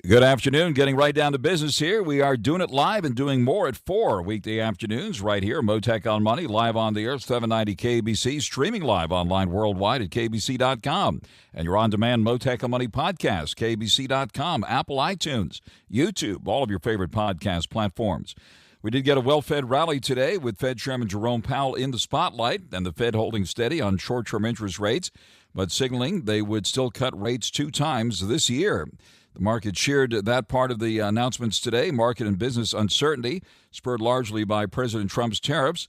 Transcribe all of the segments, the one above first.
Good afternoon. Getting right down to business here. We are doing it live and doing more at 4 weekday afternoons right here. Mottek On Money, live on the air, 790 KBC, streaming live online worldwide at KBC.com. And your on-demand Mottek On Money podcast, KBC.com, Apple iTunes, YouTube, all of your favorite podcast platforms. We did get a well-fed rally today with Fed Chairman Jerome Powell in the spotlight and the Fed holding steady on short-term interest rates, but signaling they would still cut rates 2 times this year. The market cheered that part of the announcements today. Market and business uncertainty, spurred largely by President Trump's tariffs,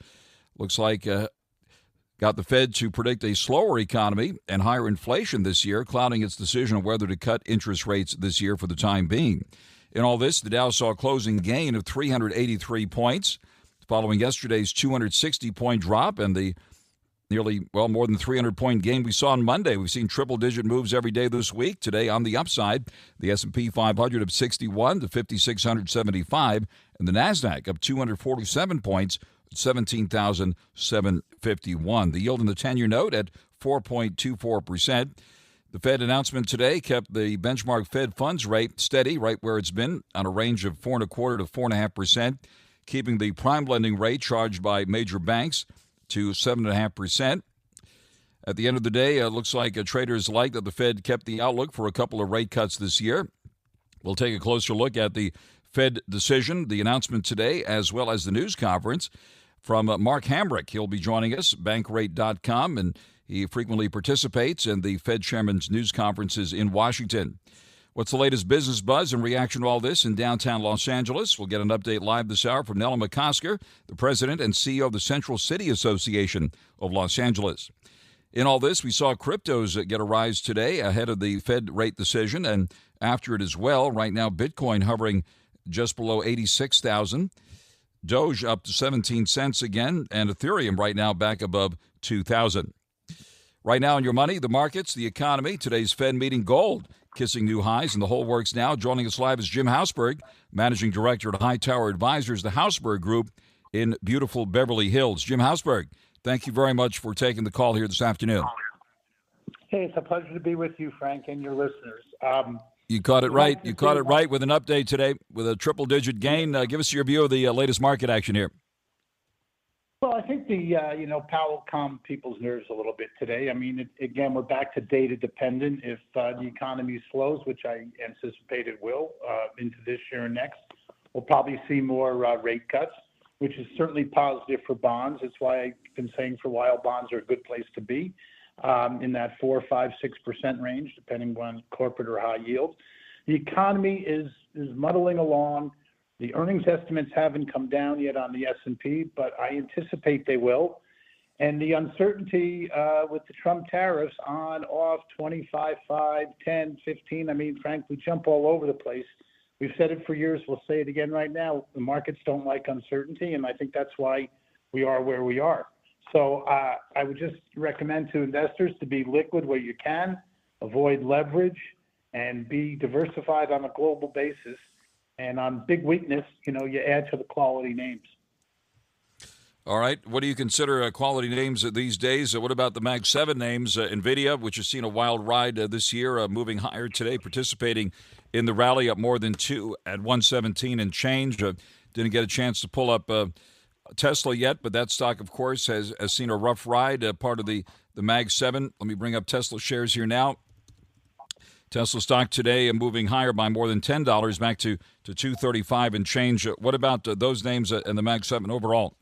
looks like got the Fed to predict a slower economy and higher inflation this year, clouding its decision on whether to cut interest rates this year for the time being. In all this, the Dow saw a closing gain of 383 points, following yesterday's 260-point drop and the more than 300-point gain we saw on Monday. We've seen triple-digit moves every day this week. Today, on the upside, the S&P 500 up 61 to 5,675, and the NASDAQ up 247 points, 17,751. The yield in the 10-year note at 4.24%. The Fed announcement today kept the benchmark Fed funds rate steady, right where it's been, on a range of 4.25% to 4.5%, keeping the prime lending rate charged by major banks to 7.5%. At the end of the day, it looks like traders like that the Fed kept the outlook for a couple of rate cuts this year. We'll take a closer look at the Fed decision, the announcement today, as well as the news conference from Mark HAMRICK. He'll be joining us, bankrate.com, and he frequently participates in the Fed chairman's news conferences in Washington. What's the latest business buzz in reaction to all this in downtown Los Angeles? We'll get an update live this hour from NELLA McOSKER, the president and CEO of the Central City Association of Los Angeles. In all this, we saw cryptos get a rise today ahead of the Fed rate decision and after it as well. Right now, Bitcoin hovering just below 86,000. Doge up to 17 cents again, and Ethereum right now back above 2,000. Right now in your money, the markets, the economy, today's Fed meeting, gold kissing new highs, and the whole works now. Joining us live is Jim HAUSBERG, Managing Director at Hightower Advisors, the HAUSBERG Group in beautiful Beverly Hills. Jim HAUSBERG, thank you very much for taking the call here this afternoon. Hey, it's a pleasure to be with you, Frank, and your listeners. You caught it right. You caught it right with an update today with a triple-digit gain. Give us your view of the latest market action here. Well, I think Powell calmed people's nerves a little bit today. I mean, again, we're back to data dependent. If the economy slows, which I anticipate it will into this year and next, we'll probably see more rate cuts, which is certainly positive for bonds. That's why I've been saying for a while bonds are a good place to be in that 4, 5, 6% range, depending on corporate or high yield. The economy is muddling along. The earnings estimates haven't come down yet on the S&P, but I anticipate they will. And the uncertainty with the Trump tariffs on, off, 25, 5, 10, 15, I mean, Frank, we jump all over the place. We've said it for years. We'll say it again right now. The markets don't like uncertainty, and I think that's why we are where we are. So I would just recommend to investors to be liquid where you can, avoid leverage, and be diversified on a global basis. And on big weakness, you add to the quality names. All right. What do you consider quality names these days? What about the Mag 7 names? NVIDIA, which has seen a wild ride this year, moving higher today, participating in the rally up more than 2 at 117 and change. Didn't get a chance to pull up Tesla yet, but that stock, of course, has seen a rough ride, part of the Mag 7. Let me bring up Tesla shares here now. Tesla stock today moving higher by more than $10, back to $235 and change. What about those names and the Mag 7 overall?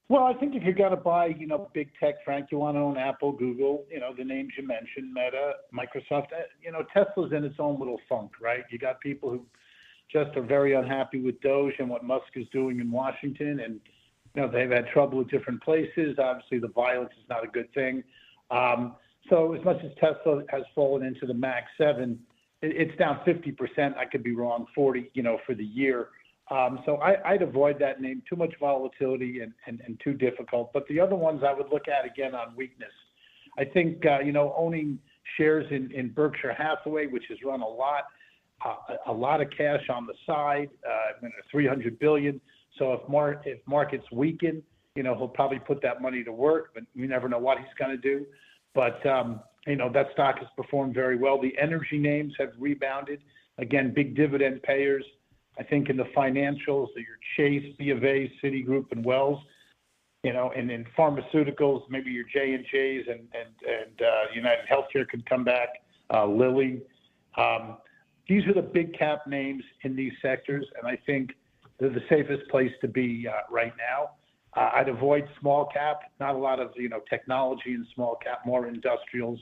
Well, I think if you're going to buy, big tech, Frank, you want to own Apple, Google, the names you mentioned, Meta, Microsoft. Tesla's in its own little funk, right? You got people who just are very unhappy with Doge and what Musk is doing in Washington, and they've had trouble with different places. Obviously, the violence is not a good thing. So as much as Tesla has fallen into the Mag 7, it's down 50%. I could be wrong, 40, for the year. So I'd avoid that name. Too much volatility and too difficult. But the other ones I would look at again on weakness. I think, owning shares in Berkshire Hathaway, which has run a lot of cash on the side, $300 billion. So if markets weaken, he'll probably put that money to work, but we never know what he's going to do. But, that stock has performed very well. The energy names have rebounded. Again, big dividend payers. I think in the financials, your Chase, B of A, Citigroup, and Wells. And in pharmaceuticals, maybe your J&Js and United Healthcare could come back, Lilly. These are the big cap names in these sectors, and I think they're the safest place to be right now. I'd avoid small cap, not a lot of technology in small cap, more industrials.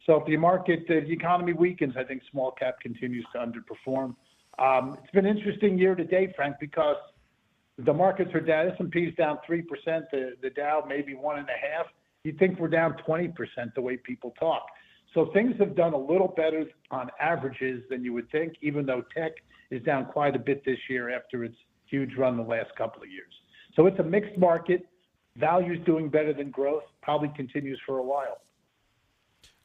So if the economy weakens, I think small cap continues to underperform. It's been an interesting year to date, Frank, because the markets are down. S&P's down 3%. The Dow maybe 1.5%. You'd think we're down 20% the way people talk. So things have done a little better on averages than you would think, even though tech is down quite a bit this year after its huge run the last couple of years. So it's a mixed market. Value's doing better than growth. Probably continues for a while.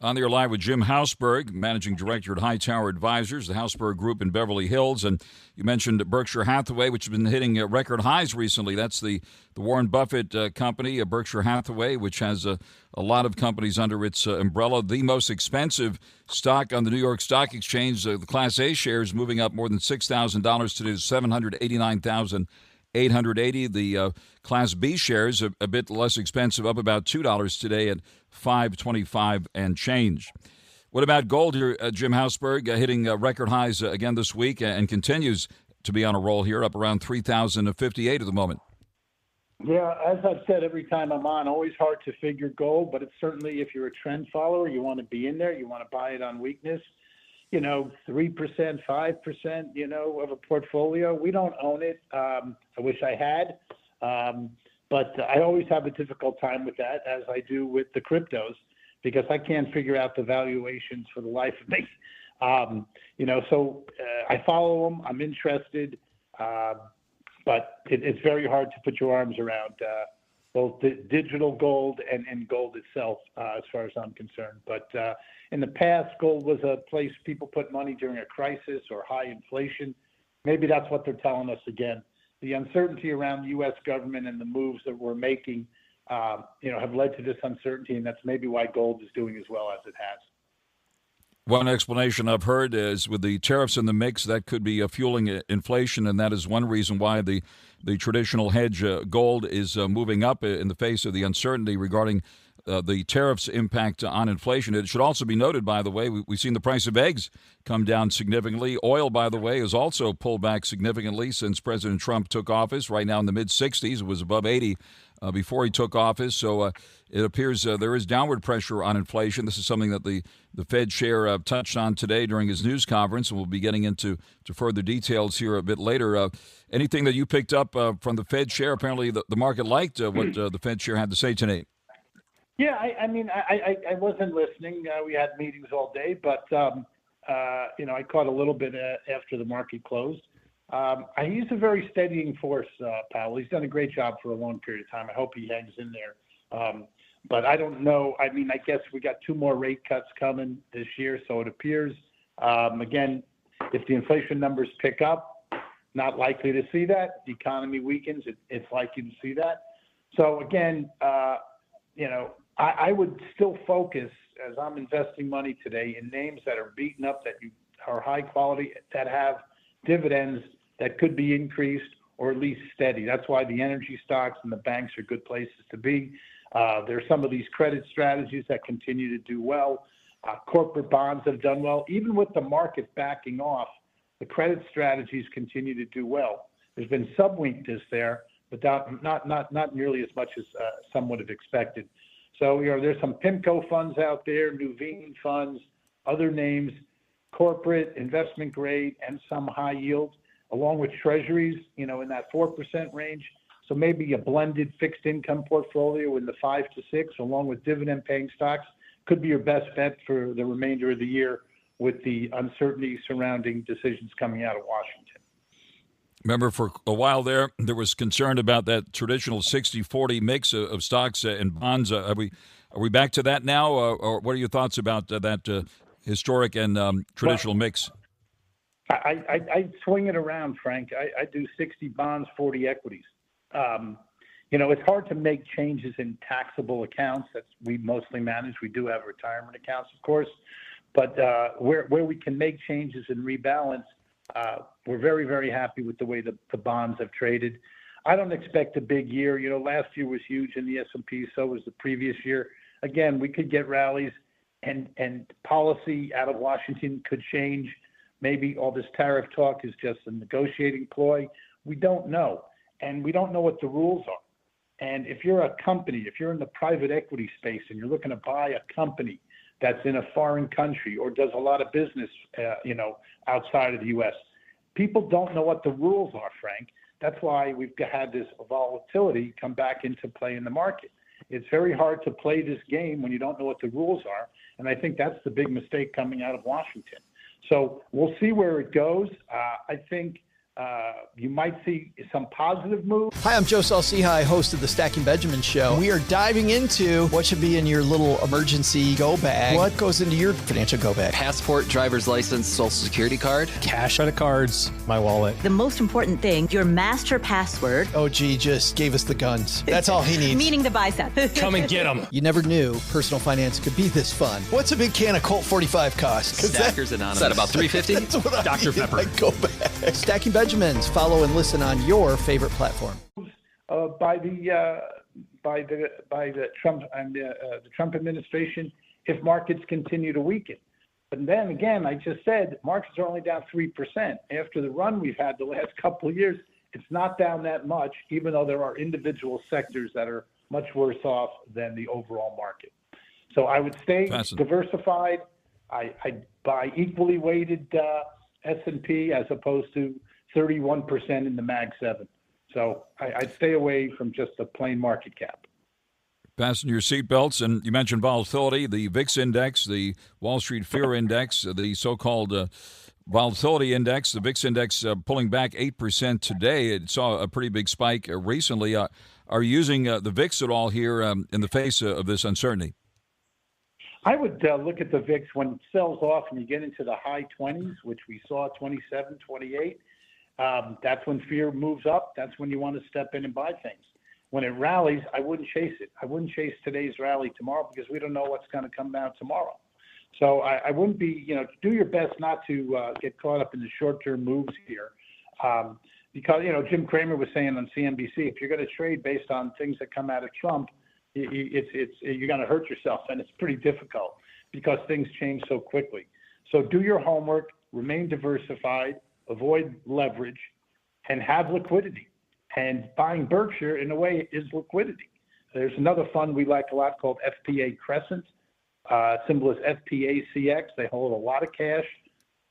On the air live with Jim HAUSBERG, Managing Director at Hightower Advisors, the HAUSBERG Group in Beverly Hills. And you mentioned Berkshire Hathaway, which has been hitting record highs recently. That's the Warren Buffett company, Berkshire Hathaway, which has a lot of companies under its umbrella. The most expensive stock on the New York Stock Exchange, the Class A shares moving up more than $6,000 today to $789,880. The Class B shares a bit less expensive, up about $2 today at $525 and change. What about gold here, Jim HAUSBERG, hitting record highs again this week and continues to be on a roll here, up around $3,058 at the moment. Yeah, as I've said every time I'm on, always hard to figure gold, but it's certainly, if you're a trend follower, you want to be in there, you want to buy it on weakness. 3%, 5%, of a portfolio. We don't own it. I wish I had. But I always have a difficult time with that, as I do with the cryptos, because I can't figure out the valuations for the life of me. So I follow them. I'm interested. But it's very hard to put your arms around both the digital gold and gold itself, as far as I'm concerned. But in the past, gold was a place people put money during a crisis or high inflation. Maybe that's what they're telling us again. The uncertainty around the U.S. government and the moves that we're making, have led to this uncertainty, and that's maybe why gold is doing as well as it has. One explanation I've heard is with the tariffs in the mix, that could be fueling inflation, and that is one reason why the traditional hedge gold is moving up in the face of the uncertainty regarding the tariffs' impact on inflation. It should also be noted, by the way, we've seen the price of eggs come down significantly. Oil, by the way, has also pulled back significantly since President Trump took office. Right now in the mid-60s, it was above 80 before he took office. So it appears there is downward pressure on inflation. This is something that the Fed chair touched on today during his news conference, and we'll be getting into further details here a bit later. Anything that you picked up from the Fed chair? Apparently the market liked what the Fed chair had to say today. Yeah, I wasn't listening. We had meetings all day, but, I caught a little bit after the market closed. He's a very steadying force, Powell. He's done a great job for a long period of time. I hope he hangs in there. But I don't know. I guess we got 2 more rate cuts coming this year, so it appears. Again, if the inflation numbers pick up, not likely to see that. The economy weakens, it's likely to see that. So again, I would still focus, as I'm investing money today, in names that are beaten up, that are high quality, that have dividends that could be increased or at least steady. That's why the energy stocks and the banks are good places to be. There are some of these credit strategies that continue to do well. Corporate bonds have done well. Even with the market backing off, the credit strategies continue to do well. There's been some weakness there, but not nearly as much as some would have expected. So, there's some PIMCO funds out there, Nuveen funds, other names, corporate, investment grade, and some high yield, along with treasuries, in that 4% range. So maybe a blended fixed income portfolio in the 5 to 6, along with dividend paying stocks, could be your best bet for the remainder of the year with the uncertainty surrounding decisions coming out of Washington. Remember, for a while there was concern about that traditional 60-40 mix of stocks and bonds. Are we back to that now, or what are your thoughts about that historic and traditional mix? I swing it around, Frank. I do 60 bonds, 40 equities. It's hard to make changes in taxable accounts that we mostly manage. We do have retirement accounts, of course, but where we can make changes and rebalance, We're very, very happy with the way the bonds have traded. I don't expect a big year. Last year was huge in the S&P, so was the previous year. Again, we could get rallies, and policy out of Washington could change. Maybe all this tariff talk is just a negotiating ploy. We don't know, and we don't know what the rules are. And if you're a company, if you're in the private equity space and you're looking to buy a company that's in a foreign country or does a lot of business, outside of the U.S., people don't know what the rules are, Frank. That's why we've had this volatility come back into play in the market. It's very hard to play this game when you don't know what the rules are, and I think that's the big mistake coming out of Washington. So we'll see where it goes. I think you might see some positive moves. Hi, I'm Joe Saul-Sehy, host of the Stacking Benjamin Show. We are diving into what should be in your little emergency go bag. What goes into your financial go bag? Passport, driver's license, social security card. Cash, credit cards, my wallet. The most important thing, your master password. OG just gave us the guns. That's all he needs. Meaning the bicep. Come and get them. You never knew personal finance could be this fun. What's a big can of Colt 45 cost? Stackers Anonymous. Is that about $3.50? That's what Dr. Pepper. Like go bag. Stacking Benjamins. Follow and listen on your favorite platform. By the Trump and the Trump administration, if markets continue to weaken. But then again, I just said markets are only down 3%. After the run we've had the last couple of years, it's not down that much, even though there are individual sectors that are much worse off than the overall market. So I would stay diversified. I buy equally weighted S&P as opposed to 31% in the Mag 7. So I'd stay away from just a plain market cap. Fasten your seatbelts. And you mentioned volatility, the VIX index, the Wall Street Fear Index, the so-called volatility index, the VIX index pulling back 8% today. It saw a pretty big spike recently. Are you using the VIX at all here in the face of this uncertainty? I would look at the VIX when it sells off and you get into the high 20s, which we saw 27, 28. That's when fear moves up. That's when you want to step in and buy things. When it rallies, I wouldn't chase it. I wouldn't chase today's rally tomorrow because we don't know what's going to come down tomorrow. So I wouldn't be, do your best not to get caught up in the short-term moves here. Because, Jim Cramer was saying on CNBC, if you're going to trade based on things that come out of Trump, you're going to hurt yourself, and it's pretty difficult because things change so quickly. So do your homework, remain diversified, avoid leverage, and have liquidity. And buying Berkshire, in a way, is liquidity. There's another fund we like a lot called FPA Crescent. Symbol is FPACX. They hold a lot of cash.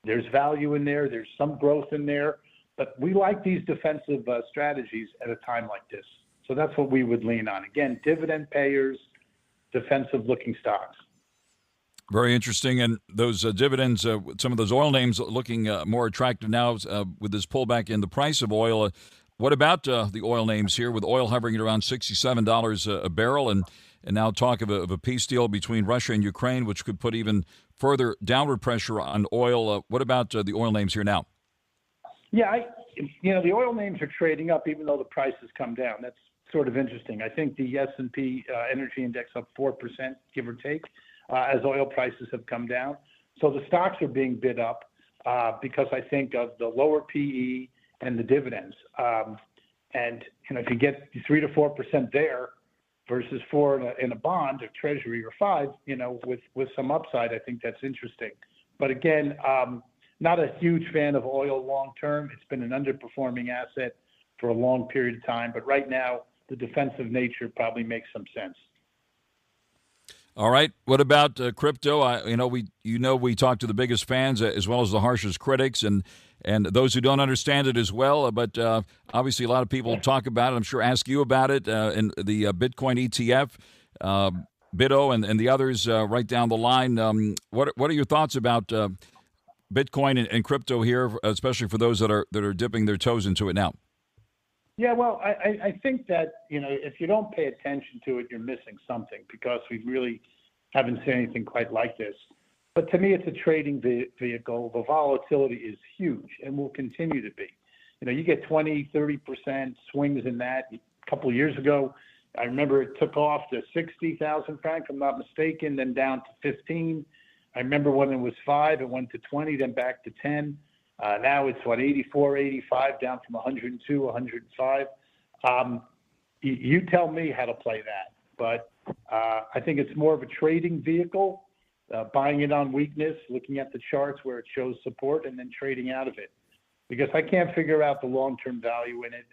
There's value in there. There's some growth in there. But we like these defensive strategies at a time like this. So that's what we would lean on. Again, dividend payers, defensive-looking stocks. Very interesting. And those dividends, some of those oil names looking more attractive now with this pullback in the price of oil. What about the oil names here, with oil hovering at around $67 a barrel and now talk of a peace deal between Russia and Ukraine, which could put even further downward pressure on oil? What about the oil names here now? Yeah, the oil names are trading up even though the price has come down. That's sort of interesting. I think the S&P Energy Index up 4%, give or take, as oil prices have come down. So the stocks are being bid up because I think of the lower PE and the dividends. And if you get 3 to 4% there versus 4 in a bond or treasury or 5, with some upside, I think that's interesting. But again, not a huge fan of oil long term. It's been an underperforming asset for a long period of time. But right now, the defensive nature probably makes some sense. All right. What about crypto? We talk to the biggest fans as well as the harshest critics and those who don't understand it as well. But obviously, a lot of people talk about it. I'm sure ask you about it in the Bitcoin ETF, BITO, and the others right down the line. What are your thoughts about Bitcoin and crypto here, especially for those that are dipping their toes into it now? Yeah, well, I think that, if you don't pay attention to it, you're missing something because we really haven't seen anything quite like this. But to me, it's a trading vehicle. The volatility is huge and will continue to be. You get 20, 30% swings in that. A couple of years ago, I remember it took off to 60,000 franc, if I'm not mistaken, then down to 15. I remember when it was 5, it went to 20, then back to 10. Now it's 84, 85, down from 102, 105. You tell me how to play that. But I think it's more of a trading vehicle, buying it on weakness, looking at the charts where it shows support, and then trading out of it. Because I can't figure out the long-term value in it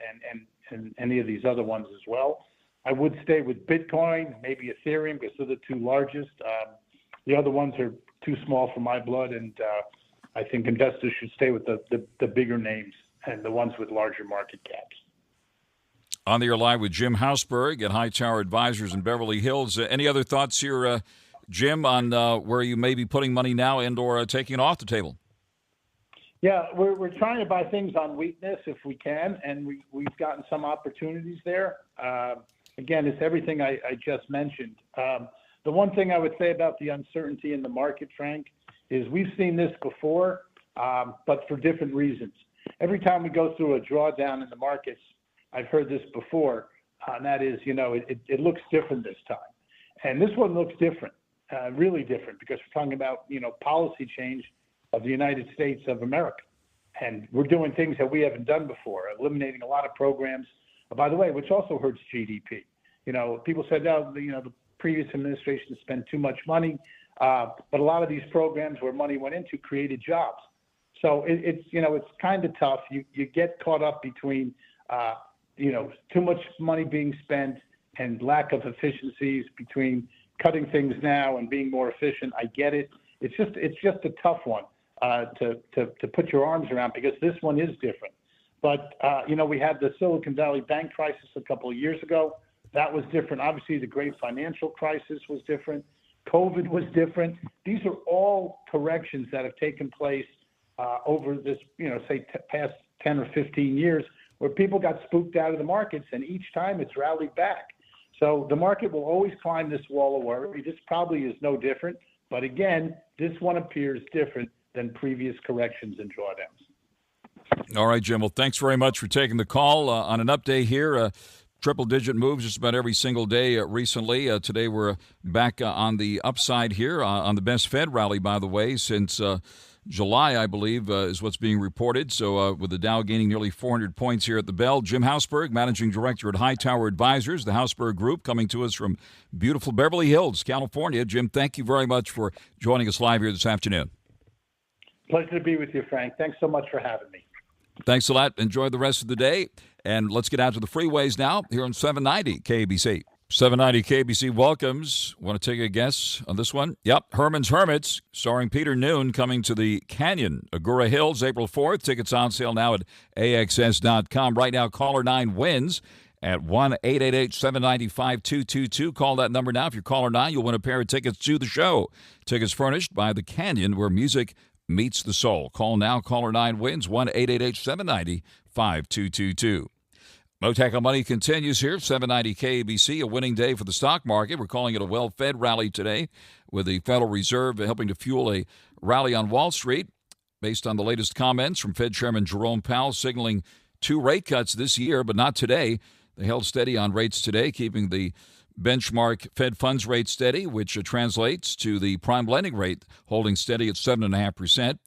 and any of these other ones as well. I would stay with Bitcoin, maybe Ethereum, because they're the two largest. The other ones are too small for my blood, and I think investors should stay with the bigger names and the ones with larger market caps. On the air live with Jim HAUSBERG at Hightower Advisors in Beverly Hills. Any other thoughts here, Jim, on where you may be putting money now and or taking it off the table? Yeah, we're trying to buy things on weakness if we can, and we've gotten some opportunities there. Again, it's everything I just mentioned. The one thing I would say about the uncertainty in the market, Frank, is we've seen this before, but for different reasons. Every time we go through a drawdown in the markets, I've heard this before, and that is, it looks different this time. And this one looks different, really different, because we're talking about, policy change of the United States of America. And we're doing things that we haven't done before, eliminating a lot of programs, by the way, which also hurts GDP. People said, the previous administration spent too much money, but a lot of these programs where money went into created jobs. So it's kind of tough. You get caught up between, too much money being spent and lack of efficiencies, between cutting things now and being more efficient. I get it. It's just a tough one to put your arms around, because this one is different. But, we had the Silicon Valley Bank crisis a couple of years ago. That was different. Obviously, the great financial crisis was different. COVID was different. These are all corrections that have taken place over this, past 10 or 15 years, where people got spooked out of the markets, and each time it's rallied back. So the market will always climb this wall of worry. This probably is no different. But again, this one appears different than previous corrections and drawdowns. All right, Jim. Well, thanks very much for taking the call on an update here. Triple-digit moves just about every single day recently. Today we're back on the upside here on the best Fed rally, by the way, since July, I believe, is what's being reported. So with the Dow gaining nearly 400 points here at the bell. Jim HAUSBERG, Managing Director at Hightower Advisors, the HAUSBERG Group, coming to us from beautiful Beverly Hills, California. Jim, thank you very much for joining us live here this afternoon. Pleasure to be with you, Frank. Thanks so much for having me. Thanks a lot. Enjoy the rest of the day. And let's get out to the freeways now here on 790 KBC. 790 KBC welcomes. Want to take a guess on this one? Yep, Herman's Hermits, starring Peter Noon, coming to the Canyon, Agoura Hills, April 4th. Tickets on sale now at AXS.com. Right now, caller 9 wins at 1-888-790-5222. Call that number now. If you're caller 9, you'll win a pair of tickets to the show. Tickets furnished by the Canyon, where music meets the soul. Call now. Caller 9 wins. 1-888-790-5222. Mottek On Money continues here. 790 KBC, a winning day for the stock market. We're calling it a well-fed rally today, with the Federal Reserve helping to fuel a rally on Wall Street based on the latest comments from Fed Chairman Jerome Powell, signaling 2 rate cuts this year, but not today. They held steady on rates today, keeping the benchmark Fed funds rate steady, which translates to the prime lending rate holding steady at 7.5%.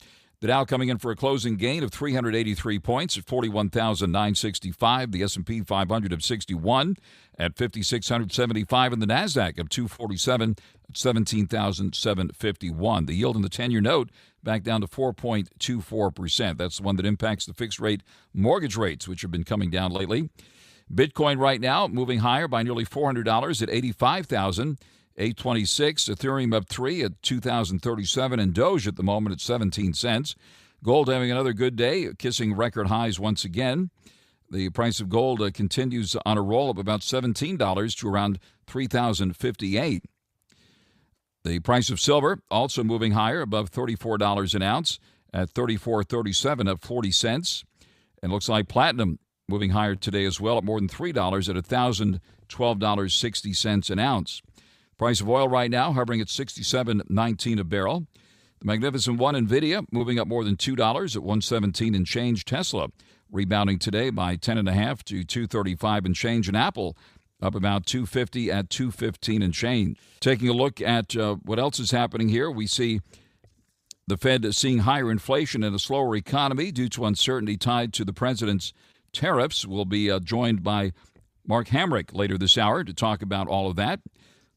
The Dow coming in for a closing gain of 383 points at 41,965. The S&P 500 of 61 at 5,675. And the NASDAQ of 247 at 17,751. The yield in the 10-year note back down to 4.24%. That's the one that impacts the fixed rate mortgage rates, which have been coming down lately. Bitcoin right now moving higher by nearly $400 at 85,826. Ethereum up 3 at 2,037, and Doge at the moment at 17 cents. Gold having another good day, kissing record highs once again. The price of gold continues on a roll of about $17 to around $3,058. The price of silver also moving higher, above $34 an ounce at $34.37, up 40 cents. And looks like platinum moving higher today as well at more than $3 at $1,012.60 an ounce. Price of oil right now hovering at $67.19 a barrel. The Magnificent One, NVIDIA, moving up more than $2 at $117 and change. Tesla rebounding today by 10.5 to $235 and change. And Apple up about $250 at $215 and change. Taking a look at what else is happening here, we see The Fed is seeing higher inflation and a slower economy due to uncertainty tied to the president's tariffs. We'll be joined by Mark HAMRICK later this hour to talk about all of that.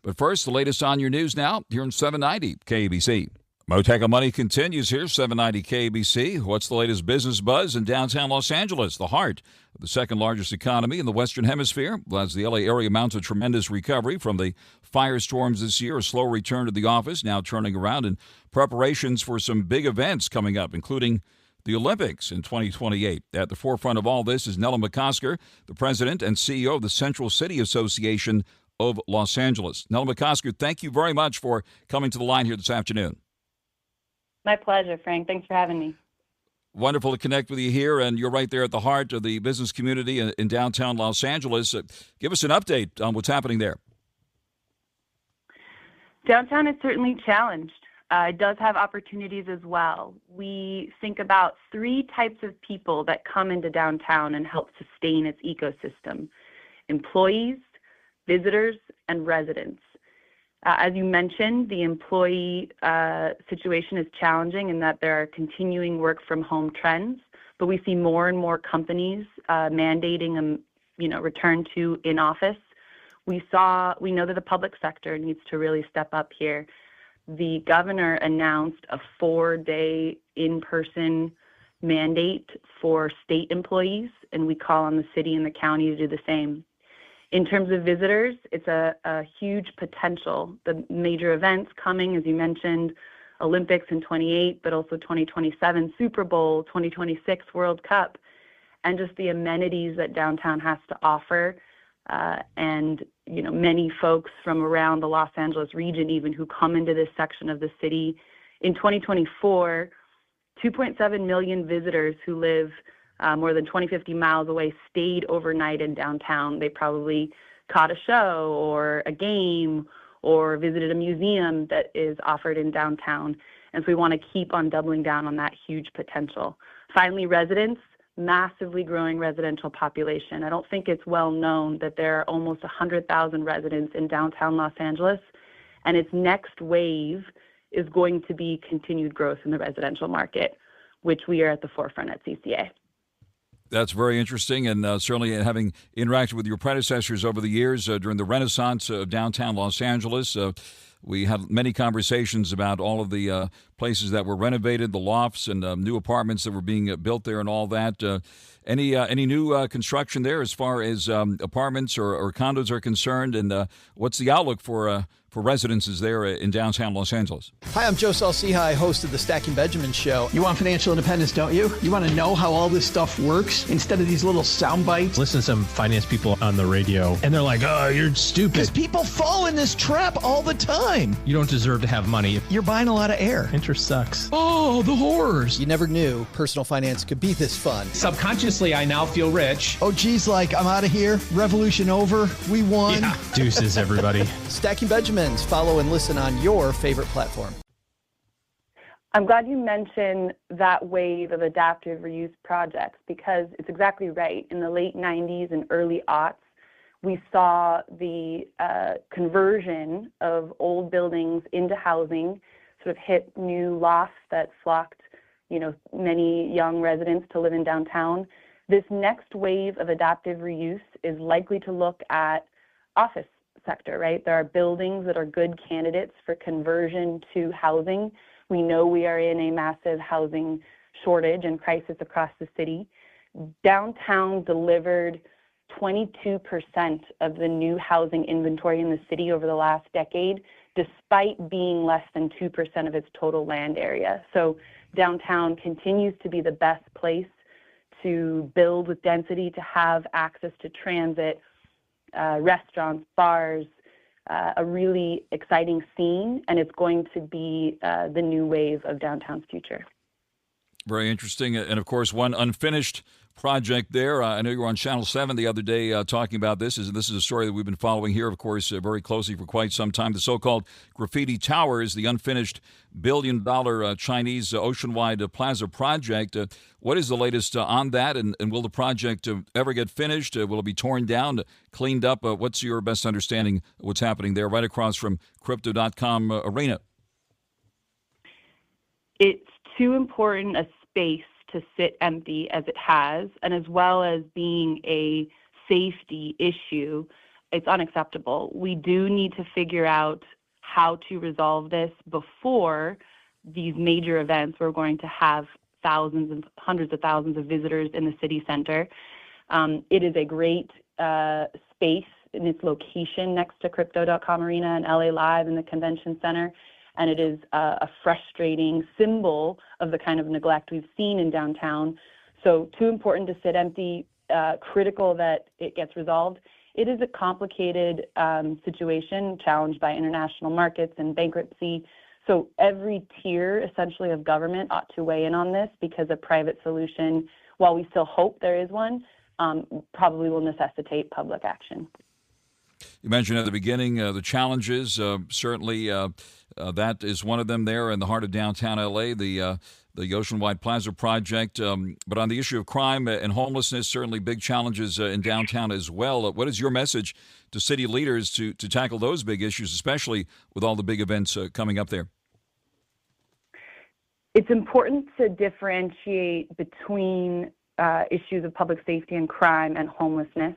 But first, the latest on your news now here on 790 KABC. Mottek On Money continues here, 790 KABC. What's the latest business buzz in downtown Los Angeles, the heart of the second largest economy in the Western Hemisphere? As the LA area mounts a tremendous recovery from the firestorms this year, a slow return to the office now turning around, and preparations for some big events coming up, including the Olympics in 2028. At the forefront of all this is NELLA McOSKER, the president and CEO of the Central City Association of Los Angeles. NELLA McOSKER, thank you very much for coming to the line here this afternoon. My pleasure, Frank. Thanks for having me. Wonderful to connect with you here, and you're right there at the heart of the business community in downtown Los Angeles. Give us an update on what's happening there. Downtown is certainly challenged. It does have opportunities as well. We think about three types of people that come into downtown and help sustain its ecosystem: employees, visitors, and residents. As you mentioned, the employee situation is challenging in that there are continuing work from home trends, but we see more and more companies mandating return to in office. We know that the public sector needs to really step up here. The governor announced a 4-day in-person mandate for state employees, and we call on the city and the county to do the same. In terms of visitors, it's a huge potential. The major events coming, as you mentioned, Olympics in 28, but also 2027 Super Bowl, 2026 World Cup, and just the amenities that downtown has to offer. And many folks from around the Los Angeles region, even who come into this section of the city. In 2024, 2.7 million visitors who live more than 50 miles away stayed overnight in downtown. They probably caught a show or a game or visited a museum that is offered in downtown. And so we want to keep on doubling down on that huge potential. Finally, residents, massively growing residential population. I don't think it's well known that there are almost 100,000 residents in downtown Los Angeles, and its next wave is going to be continued growth in the residential market, which we are at the forefront at CCA. That's very interesting, and certainly having interacted with your predecessors over the years during the renaissance of downtown Los Angeles, we had many conversations about all of the places that were renovated, the lofts and new apartments that were being built there and all that. Any new construction there as far as apartments or condos are concerned, and what's the outlook for residences there in downtown Los Angeles? Hi, I'm Joe Salciha, host of the Stacking Benjamin Show. You want financial independence, don't you? You want to know how all this stuff works instead of these little sound bites? Listen to some finance people on the radio, and they're like, oh, you're stupid. Because people fall in this trap all the time. You don't deserve to have money. You're buying a lot of air. Interest sucks. Oh, the horrors. You never knew personal finance could be this fun. Subconsciously, I now feel rich. Oh, geez, like, I'm out of here. Revolution over. We won. Yeah. Deuces, everybody. Stacking Benjamins. Follow and listen on your favorite platform. I'm glad you mentioned that wave of adaptive reuse projects, because it's exactly right. In the late 90s and early aughts, we saw the conversion of old buildings into housing sort of hit new lofts that flocked, many young residents to live in downtown. This next wave of adaptive reuse is likely to look at office sector, right? There are buildings that are good candidates for conversion to housing. We know we are in a massive housing shortage and crisis across the city. Downtown delivered 22% of the new housing inventory in the city over the last decade, despite being less than 2% of its total land area. So downtown continues to be the best place to build with density, to have access to transit, restaurants, bars, a really exciting scene, and it's going to be the new wave of downtown's future. Very interesting. And, of course, one unfinished project there. I know you were on Channel 7 the other day talking about this. This is a story that we've been following here, of course, very closely for quite some time. The so-called Graffiti Towers, the unfinished billion-dollar Chinese ocean-wide plaza project. What is the latest on that, and will the project ever get finished? Will it be torn down, cleaned up? What's your best understanding of what's happening there right across from Crypto.com Arena? It's too important a space to sit empty as it has, and as well as being a safety issue, it's unacceptable. We do need to figure out how to resolve this before these major events. We're going to have thousands and hundreds of thousands of visitors in the city center. It is a great space in its location next to Crypto.com Arena and LA Live in the convention center. And it is a frustrating symbol of the kind of neglect we've seen in downtown. So too important to sit empty, critical that it gets resolved. It is a complicated situation challenged by international markets and bankruptcy. So every tier, essentially, of government ought to weigh in on this, because a private solution, while we still hope there is one, probably will necessitate public action. You mentioned at the beginning the challenges. Certainly, that is one of them there in the heart of downtown LA, the Oceanwide Plaza project. But on the issue of crime and homelessness, certainly big challenges in downtown as well. What is your message to city leaders to tackle those big issues, especially with all the big events coming up there? It's important to differentiate between issues of public safety and crime and homelessness.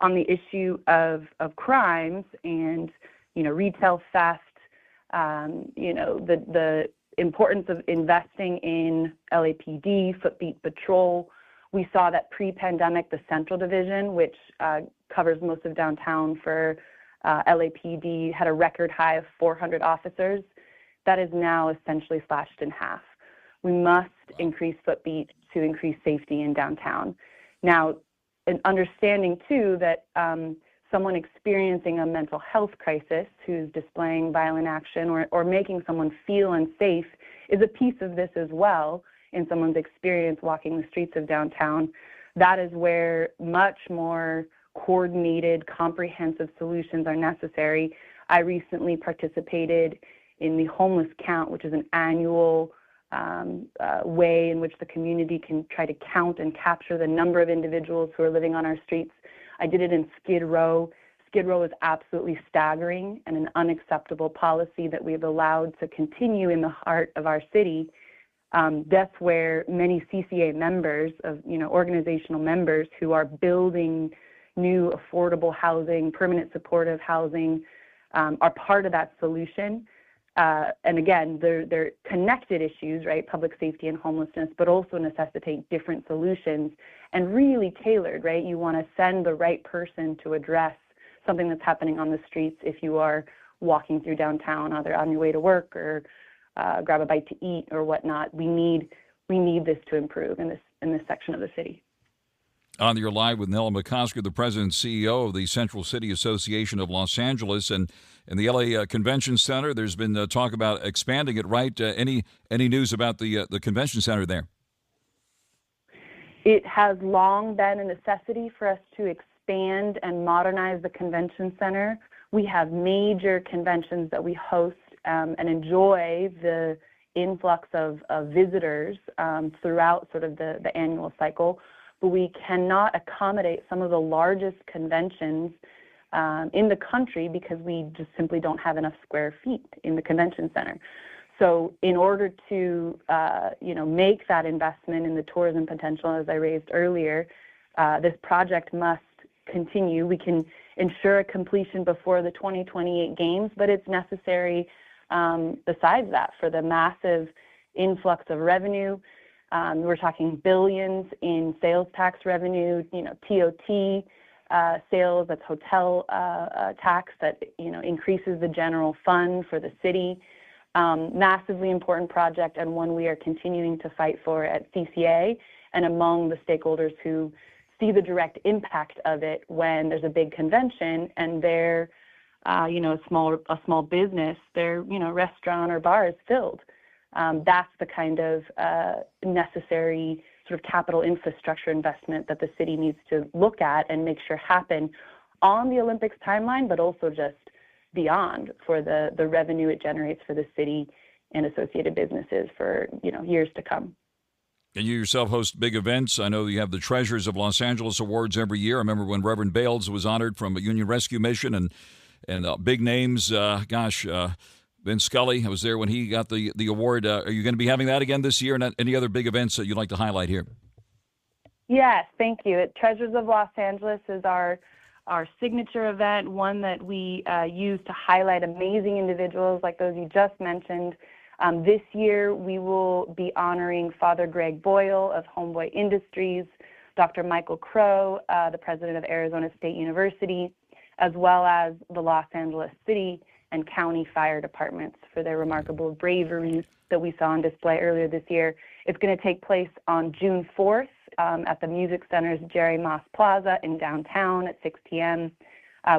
On the issue of crimes and, retail theft, the importance of investing in LAPD, Footbeat Patrol. We saw that pre-pandemic, the Central Division, which covers most of downtown for LAPD, had a record high of 400 officers. That is now essentially slashed in half. We must increase Footbeat to increase safety in downtown. Now, an understanding, too, that someone experiencing a mental health crisis who's displaying violent action or making someone feel unsafe is a piece of this as well in someone's experience walking the streets of downtown. That is where much more coordinated, comprehensive solutions are necessary. I recently participated in the Homeless Count, which is an annual way in which the community can try to count and capture the number of individuals who are living on our streets. I did it in Skid Row. Skid Row is absolutely staggering and an unacceptable policy that we've allowed to continue in the heart of our city. That's where many CCA members, organizational members who are building new affordable housing, permanent supportive housing, are part of that solution. And again, they're connected issues, right? Public safety and homelessness, but also necessitate different solutions and really tailored, right? You want to send the right person to address something that's happening on the streets if you are walking through downtown, either on your way to work or grab a bite to eat or whatnot. We need this to improve in this section of the city. On your live with Nella McOSKER, the president and CEO of the Central City Association of Los Angeles, and in the LA Convention Center, there's been talk about expanding it, right? Any news about the convention center there? It has long been a necessity for us to expand and modernize the convention center. We have major conventions that we host and enjoy the influx of visitors throughout sort of the annual cycle. But we cannot accommodate some of the largest conventions in the country because we just simply don't have enough square feet in the convention center. So in order to, make that investment in the tourism potential, as I raised earlier, this project must continue. We can ensure a completion before the 2028 games, but it's necessary besides that for the massive influx of revenue. We're talking billions in sales tax revenue, TOT sales, that's hotel tax that, increases the general fund for the city. Massively important project and one we are continuing to fight for at CCA and among the stakeholders who see the direct impact of it when there's a big convention and they're, a small business, their, restaurant or bar is filled. That's the kind of necessary sort of capital infrastructure investment that the city needs to look at and make sure happen on the Olympics timeline, but also just beyond for the revenue it generates for the city and associated businesses for years to come. And you yourself host big events. I know you have the Treasures of Los Angeles Awards every year. I remember when Reverend Bales was honored from a Union Rescue Mission and big names. Ben Scully. I was there when he got the award. Are you going to be having that again this year? And any other big events that you'd like to highlight here? Yes, thank you. Treasures of Los Angeles is our signature event, one that we use to highlight amazing individuals like those you just mentioned. This year, we will be honoring Father Greg Boyle of Homeboy Industries, Dr. Michael Crow, the president of Arizona State University, as well as the Los Angeles City and County Fire Departments for their remarkable bravery that we saw on display earlier this year. It's going to take place on June 4th at the Music Center's Jerry Moss Plaza in downtown at 6 p.m.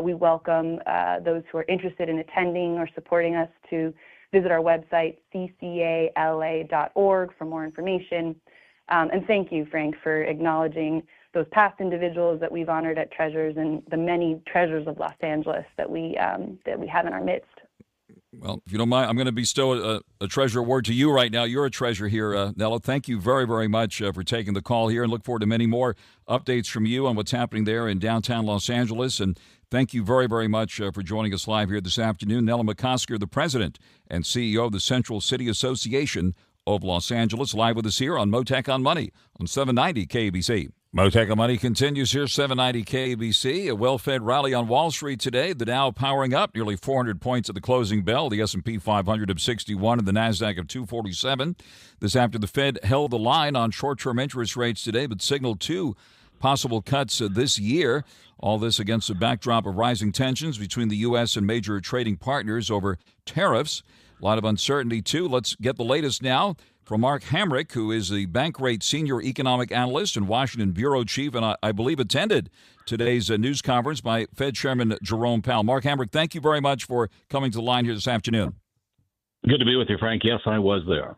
We welcome those who are interested in attending or supporting us to visit our website, ccala.org, for more information. And thank you, Frank, for acknowledging those past individuals that we've honored at Treasures and the many treasures of Los Angeles that we have in our midst. Well, if you don't mind, I'm going to bestow a treasure award to you right now. You're a treasure here, Nella. Thank you very, very much for taking the call here, and look forward to many more updates from you on what's happening there in downtown Los Angeles. And thank you very, very much for joining us live here this afternoon. Nella McOSKER, the president and CEO of the Central City Association of Los Angeles, live with us here on Mottek On Money on 790 KABC. Mottek On Money continues here, 790 KABC. A well-fed rally on Wall Street today. The Dow powering up, nearly 400 points at the closing bell. The S&P 500 of 61 and the NASDAQ of 247. This after the Fed held the line on short-term interest rates today, but signaled two possible cuts this year. All this against the backdrop of rising tensions between the U.S. and major trading partners over tariffs. A lot of uncertainty, too. Let's get the latest now from Mark HAMRICK, who is the Bankrate Senior Economic Analyst and Washington Bureau Chief, and I believe attended today's news conference by Fed Chairman Jerome Powell. Mark HAMRICK, thank you very much for coming to the line here this afternoon. Good to be with you, Frank. Yes, I was there.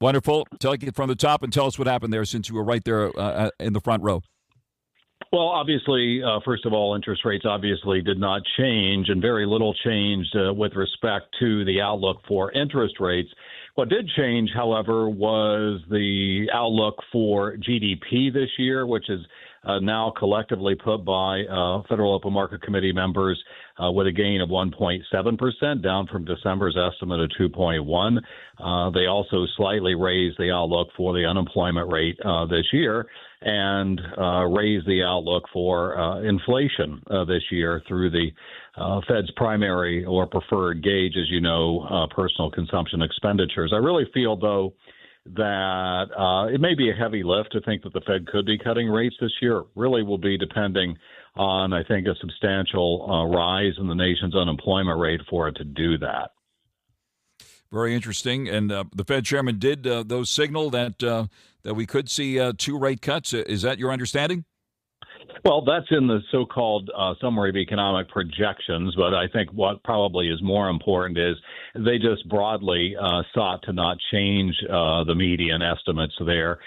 Wonderful. Take it from the top and tell us what happened there, since you were right there in the front row. Well, obviously, first of all, interest rates obviously did not change, and very little changed with respect to the outlook for interest rates. What did change, however, was the outlook for GDP this year, which is now collectively put by Federal Open Market Committee members with a gain of 1.7%, down from December's estimate of 2.1. They also slightly raised the outlook for the unemployment rate this year, and raised the outlook for inflation this year through the Fed's primary or preferred gauge, as you know, personal consumption expenditures. I really feel, though, that it may be a heavy lift to think that the Fed could be cutting rates this year. It really will be depending on, I think, a substantial rise in the nation's unemployment rate for it to do that. Very interesting. And the Fed chairman did, though, signal that we could see two rate cuts. Is that your understanding? Well, that's in the so-called summary of economic projections, but I think what probably is more important is they just broadly sought to not change the median estimates there.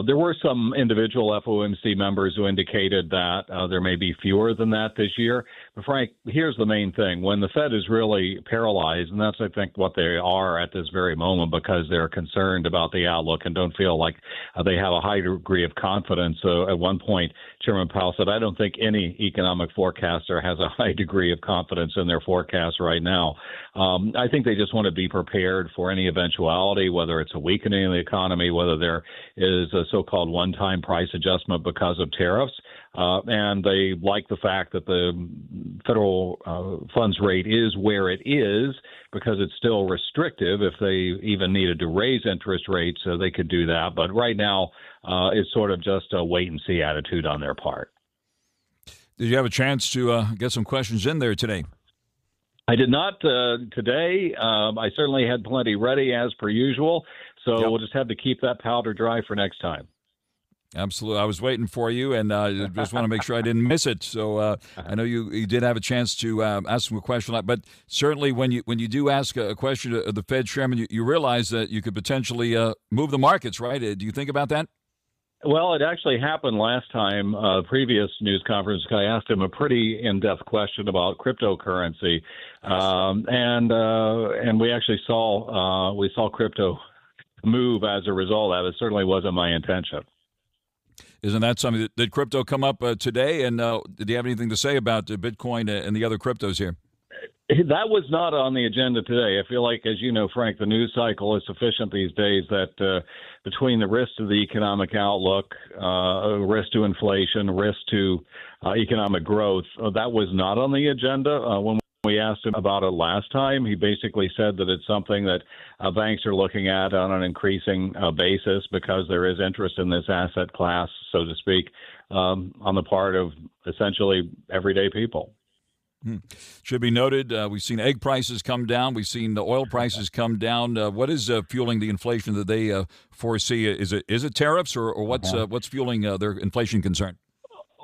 There were some individual FOMC members who indicated that there may be fewer than that this year. But Frank, here's the main thing. When the Fed is really paralyzed, and that's, I think, what they are at this very moment, because they're concerned about the outlook and don't feel like they have a high degree of confidence. So at one point, Chairman Powell said, I don't think any economic forecaster has a high degree of confidence in their forecast right now. I think they just want to be prepared for any eventuality, whether it's a weakening of the economy, whether there is a so-called one-time price adjustment because of tariffs. And they like the fact that the federal funds rate is where it is, because it's still restrictive. If they even needed to raise interest rates, they could do that. But right now, it's sort of just a wait-and-see attitude on their part. Did you have a chance to get some questions in there today? I did not today. I certainly had plenty ready, as per usual. So We'll just have to keep that powder dry for next time. Absolutely. I was waiting for you, and I just want to make sure I didn't miss it. So I know you did have a chance to ask him a question, but certainly when you do ask a question of the Fed chairman, you realize that you could potentially move the markets, right? Do you think about that? Well, it actually happened last time, previous news conference. I asked him a pretty in-depth question about cryptocurrency, and we actually saw crypto move as a result of it. It certainly wasn't my intention. Isn't that something did crypto come up today? And did you have anything to say about Bitcoin and the other cryptos here? That was not on the agenda today. I feel like, as you know, Frank, the news cycle is sufficient these days that between the risk to the economic outlook, risk to inflation, risk to economic growth, that was not on the agenda. When we asked him about it last time, he basically said that it's something that banks are looking at on an increasing basis because there is interest in this asset class, so to speak, on the part of essentially everyday people. Should be noted, we've seen egg prices come down. We've seen the oil prices come down. What is fueling the inflation that they foresee? Is it tariffs or what's fueling their inflation concern?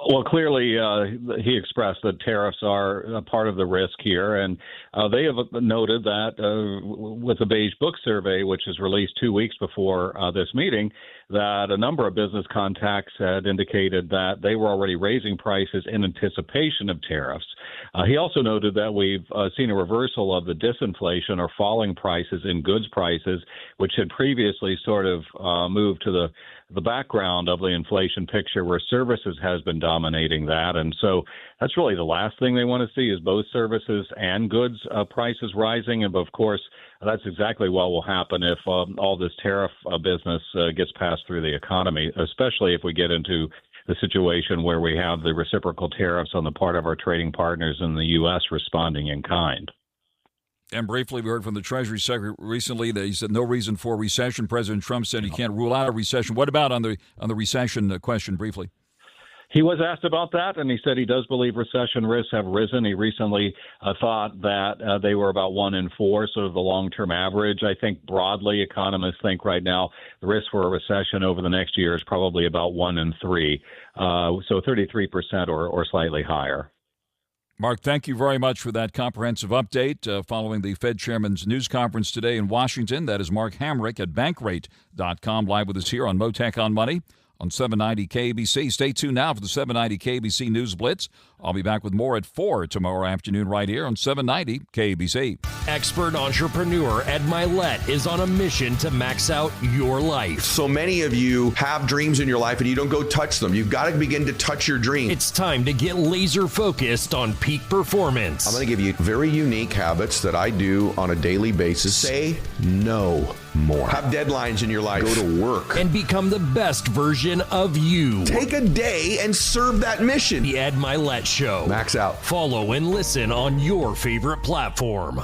Well, clearly, he expressed that tariffs are a part of the risk here, and they have noted that with the Beige Book survey, which is released 2 weeks before this meeting, that a number of business contacts had indicated that they were already raising prices in anticipation of tariffs. He also noted that we've seen a reversal of the disinflation or falling prices in goods prices, which had previously sort of moved to the background of the inflation picture where services has been dominating that. And so that's really the last thing they want to see is both services and goods prices rising. And of course, that's exactly what will happen if all this tariff business gets passed through the economy, especially if we get into the situation where we have the reciprocal tariffs on the part of our trading partners in the U.S. responding in kind. And briefly, we heard from the Treasury Secretary recently that he said no reason for recession. President Trump said he can't rule out a recession. What about on the recession question, briefly? He was asked about that, and he said he does believe recession risks have risen. He recently thought that they were about 1 in 4, sort of the long-term average. I think broadly, economists think right now the risk for a recession over the next year is probably about 1 in 3, so 33% or slightly higher. Mark, thank you very much for that comprehensive update following the Fed Chairman's news conference today in Washington. That is Mark Hamrick at Bankrate.com, live with us here on Mottek On Money on 790 KBC. Stay tuned now for the 790 KBC News Blitz. I'll be back with more at 4 tomorrow afternoon right here on 790 KBC. Expert entrepreneur Ed Milet is on a mission to max out your life. So many of you have dreams in your life and you don't go touch them. You've got to begin to touch your dreams. It's time to get laser focused on peak performance. I'm going to give you very unique habits that I do on a daily basis. Say no more. Have deadlines in your life. Go to work. And become the best version of you. Take a day and serve that mission. The Ed Milet Show. Max out. Follow and listen on your favorite platform.